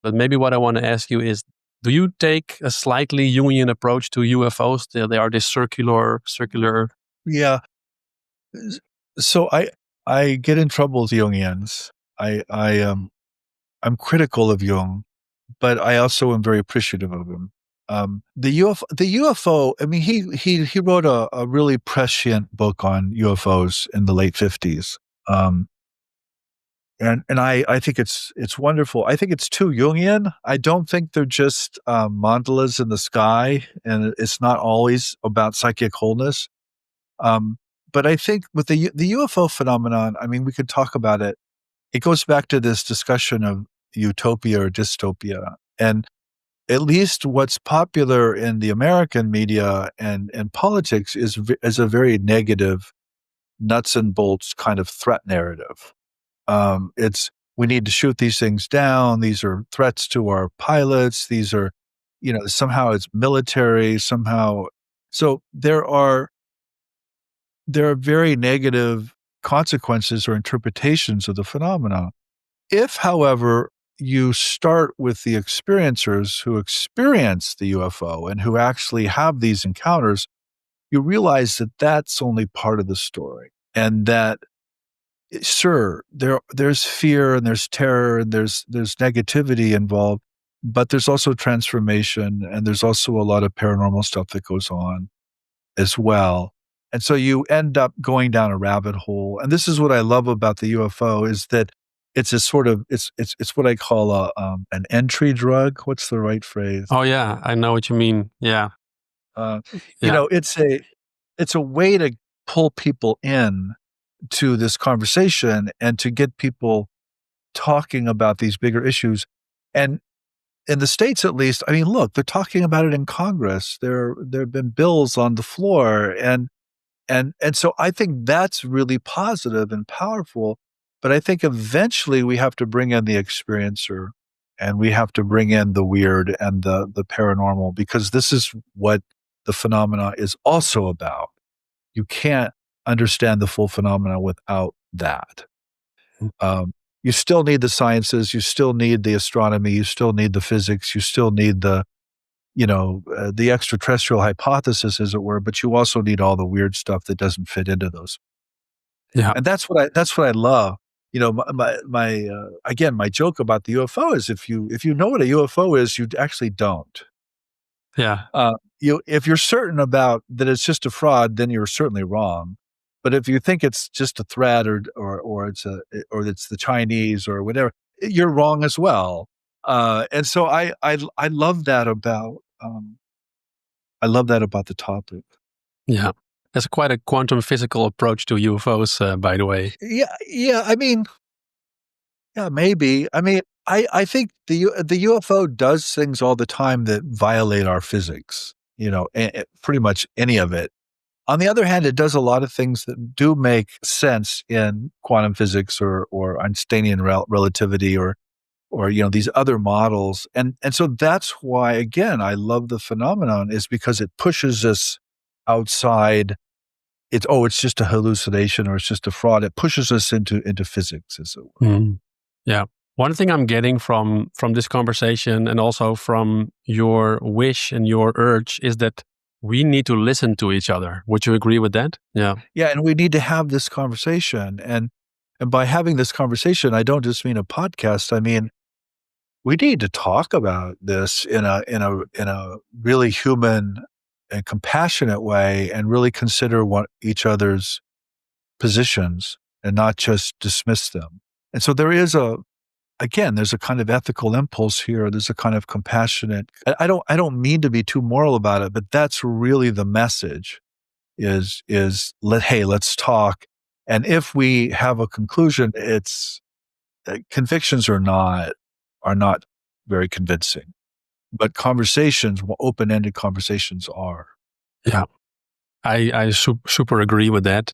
But maybe what I want to ask you is, do you take a slightly Jungian approach to UFOs? They are this circular. Yeah. So I get in trouble with Jungians. I'm critical of Jung, but I also am very appreciative of him. The UFO. I mean, he wrote a really prescient book on UFOs in the late 50s. And I think it's wonderful. I think it's too Jungian. I don't think they're just mandalas in the sky, and it's not always about psychic wholeness. Um, but I think with the UFO phenomenon, I mean, we could talk about it. It goes back to this discussion of utopia or dystopia, and at least what's popular in the American media and politics is a very negative, nuts and bolts kind of threat narrative. It's we need to shoot these things down. These are threats to our pilots. These are, somehow it's military. Somehow, so there are very negative consequences or interpretations of the phenomena. If, however, you start with the experiencers who experience the UFO and who actually have these encounters, you realize that that's only part of the story, and that sure, there's fear and there's terror and there's negativity involved, but there's also transformation and there's also a lot of paranormal stuff that goes on as well. And so you end up going down a rabbit hole. And this is what I love about the UFO is that it's a sort of it's what I call an entry drug. What's the right phrase? Oh yeah, I know what you mean. Yeah, Uh, yeah, it's a way to pull people in to this conversation and to get people talking about these bigger issues. And in the States, at least, I mean, look, they're talking about it in Congress. There have been bills on the floor, and so I think that's really positive and powerful. But I think eventually we have to bring in the experiencer, and we have to bring in the weird and the paranormal, because this is what the phenomena is also about. You can't understand the full phenomena without that. You still need the sciences, you still need the astronomy, you still need the physics, you still need the extraterrestrial hypothesis, as it were, but you also need all the weird stuff that doesn't fit into those. yeah, And that's what I love. Again, my joke about the UFO is if you know what a UFO is, you actually don't. yeah, If you're certain about that it's just a fraud, then you're certainly wrong. But if you think it's just a threat or it's the Chinese or whatever, you're wrong as well. And so I love that about the topic. yeah. That's quite a quantum physical approach to UFOs, by the way. Yeah. I mean, yeah, maybe. I mean, I think the UFO does things all the time that violate our physics. Pretty much any of it. On the other hand, it does a lot of things that do make sense in quantum physics or Einsteinian relativity or these other models. And so that's why, again, I love the phenomenon, is because it pushes us outside. It's just a hallucination or it's just a fraud. It pushes us into physics, as it were. Mm. Yeah. One thing I'm getting from this conversation and also from your wish and your urge is that we need to listen to each other. Would you agree with that? Yeah. Yeah, and we need to have this conversation. And by having this conversation, I don't just mean a podcast. I mean, we need to talk about this in a really human and compassionate way, and really consider what each other's positions and not just dismiss them. And so there's a kind of ethical impulse here. There's a kind of compassionate. I don't mean to be too moral about it, but that's really the message. Let's talk. And if we have a conclusion, it's convictions are not very convincing, but conversations, open-ended conversations, are. Yeah. I super agree with that.